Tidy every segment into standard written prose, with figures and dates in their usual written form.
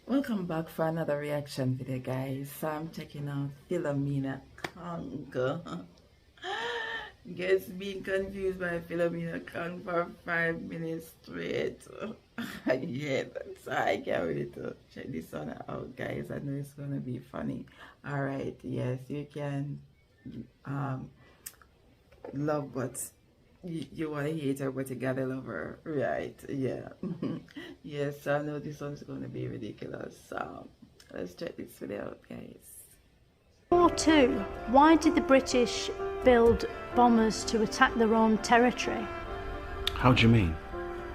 Welcome back for another reaction video, guys. So I'm checking out Philomena Cunk. Guess being confused by Philomena Cunk for 5 minutes straight. Yeah, so I can't wait to check this one out, guys. I know it's gonna be funny. Alright, yes, you can love but you want to hate her but you gotta love her, right? Yeah. Yes, I know this one's gonna be ridiculous, so let's check this video out, guys. World War II, why did the British build bombers to attack their own territory? How do you mean?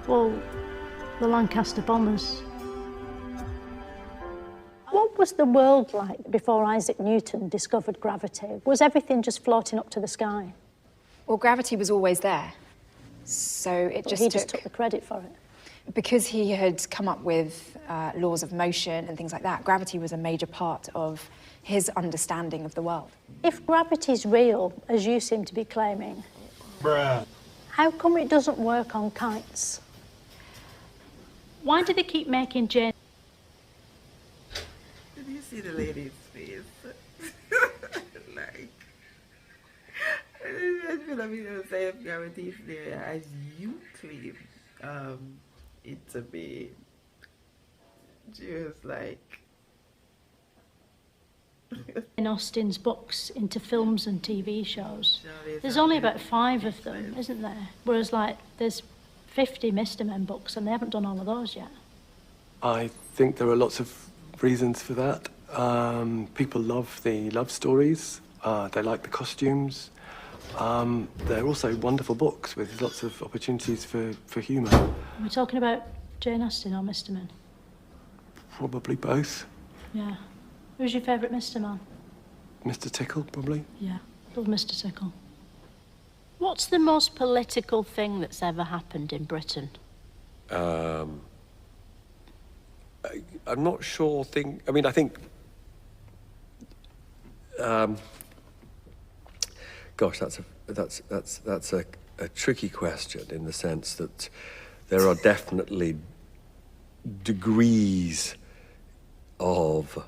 Well, the Lancaster bombers. What was the world like before Isaac Newton discovered gravity? Was everything just floating up to the sky? Well, gravity was always there, so it But he just took the credit for it. Because he had come up with laws of motion and things like that, gravity was a major part of his understanding of the world. If gravity's real, as you seem to be claiming, how come it doesn't work on kites? Why do they keep making Jane? Did you see the lady's face? Like, I feel like we don't say if gravity is there as you claim it to be. Just like In Austen's books into films and TV shows. There's only about 5 of them, isn't there? Whereas, like, there's 50 Mr. Men books and they haven't done all of those yet. I think there are lots of reasons for that. People love the love stories. They like the costumes. They're also wonderful books with lots of opportunities for humour. Are we talking about Jane Austen or Mr. Men? Probably both. Yeah. Who's your favourite Mr. Man? Mr. Tickle, probably. Yeah, love Mr. Tickle. What's the most political thing that's ever happened in Britain? I'm not sure. I think. Gosh, that's a tricky question in the sense that there are definitely degrees of.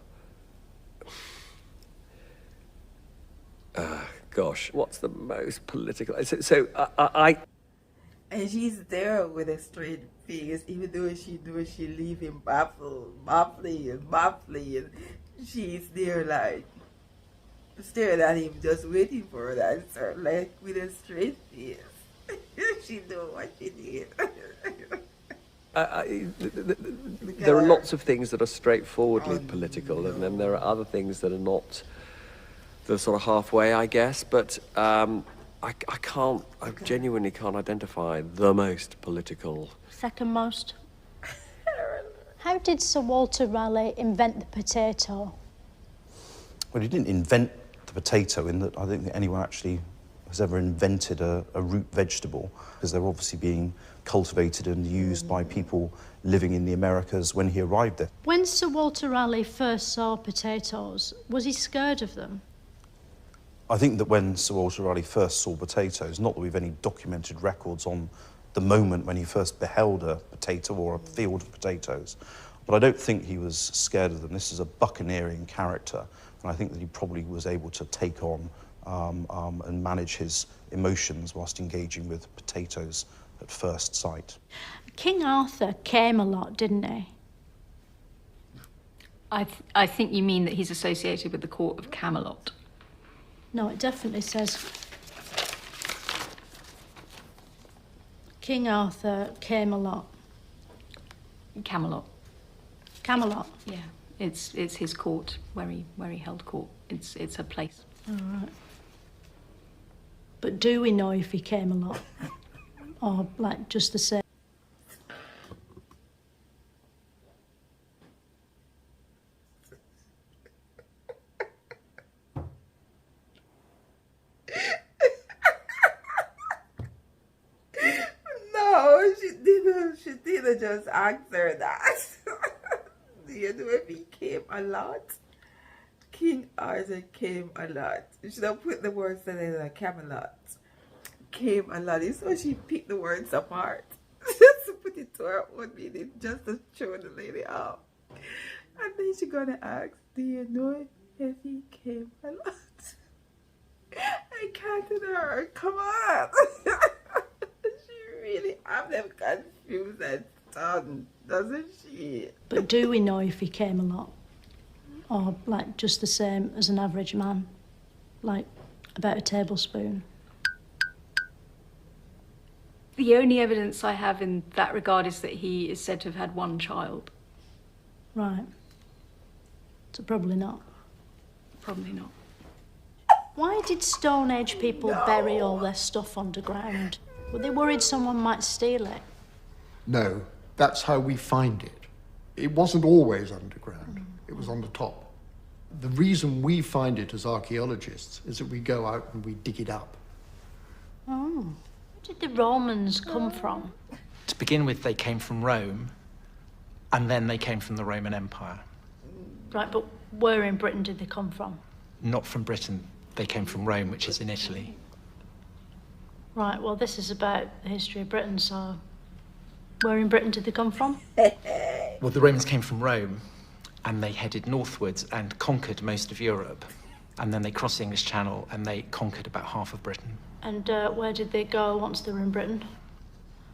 Gosh, what's the most political? So I and she's there with a straight face, even though she leave him baffling. She's there like staring at him, just waiting for an answer, like with a straight face. She knew what she did. there are lots of things that are straightforwardly political, and then there are other things that are not. The sort of halfway, I guess, but I genuinely can't identify the most political. Second most? How did Sir Walter Raleigh invent the potato? Well, he didn't invent the potato in that I don't think anyone actually has ever invented a root vegetable, because they're obviously being cultivated and used by people living in the Americas when he arrived there. When Sir Walter Raleigh first saw potatoes, was he scared of them? I think that when Sir Walter Raleigh first saw potatoes, not that we've any documented records on the moment when he first beheld a potato or a field of potatoes, but I don't think he was scared of them. This is a buccaneering character, and I think that he probably was able to take on and manage his emotions whilst engaging with potatoes at first sight. King Arthur came a lot, didn't he? I think you mean that he's associated with the court of Camelot. No, it definitely says King Arthur came a lot. Camelot. Camelot. Yeah, it's his court where he held court. It's a place. All right. But do we know if he came a lot, or like just the same? No, she didn't just answer that. Do you know if he came a lot? King Arthur came a lot. You should have put the words in a Camelot. Came a lot. It's so she picked the words apart. Just to put it to her own meaning, just to show the lady out. then she gonna ask, do you know if he came a lot? I can't tell her, come on. She really have them confused and stunned, doesn't she? But do we know if he came a lot? Or like just the same as an average man? Like about a tablespoon? The only evidence I have in that regard is that he is said to have had one child. Right. So probably not. Probably not. Why did Stone Age people bury all their stuff underground? Were they worried someone might steal it? No, that's how we find it. It wasn't always underground. It was on the top. The reason we find it as archaeologists is that we go out and we dig it up. Oh. Where did the Romans come from? To begin with, they came from Rome, and then they came from the Roman Empire. Right, but where in Britain did they come from? Not from Britain, they came from Rome, which is in Italy. Right, well, this is about the history of Britain, so where in Britain did they come from? Well, the Romans came from Rome, and they headed northwards and conquered most of Europe. And then they crossed the English Channel, and they conquered about half of Britain. And where did they go once they were in Britain?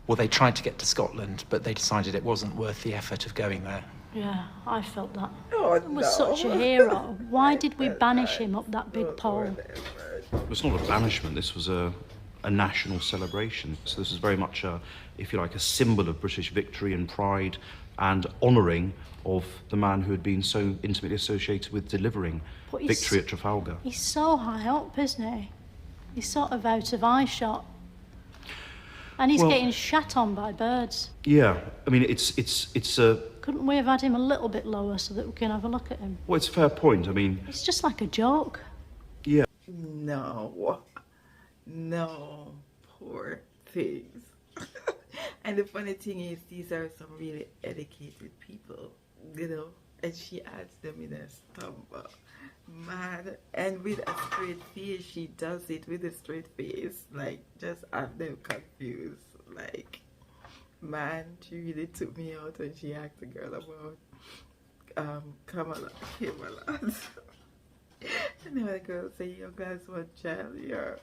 Well, they tried to get to Scotland, but they decided it wasn't worth the effort of going there. Yeah, I felt that. Oh, He was such a hero. Why did we banish him up that big pole? It was not a banishment, this was a national celebration. So this is very much, if you like, a symbol of British victory and pride and honouring of the man who had been so intimately associated with delivering But he's- victory at Trafalgar. He's so high up, isn't he? He's sort of out of eyeshot. And he's Well- getting shat on by birds. Yeah, I mean, it's a, Couldn't we have had him a little bit lower so that we can have a look at him? well, it's a fair point. I mean, It's just like a joke. yeah. No, no, poor things. And the funny thing is, these are some really educated people, you know, and she adds them in a stumble. Man, and with a straight face, she does it with a straight face, like, just have them confused, like, man, she really took me out when she asked the girl about, Kamala. And then the girl say, you guys want child, yeah,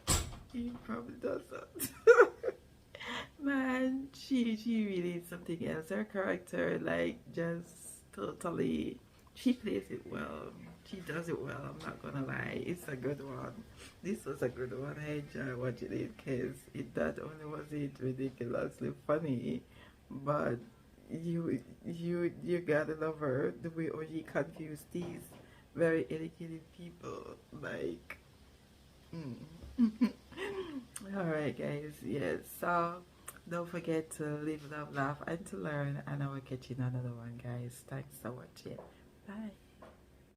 he probably doesn't. Man, she really is something else. Her character, like, just totally, she plays it well. She does it well, I'm not gonna lie. It's a good one. This was a good one. I enjoy watching it because it not only was it ridiculously funny, but you gotta love her the way she confused these very educated people. Like, Alright guys, yes, so don't forget to live, love, laugh, and to learn, and I will catch you in another one, guys. Thanks for watching. Bye.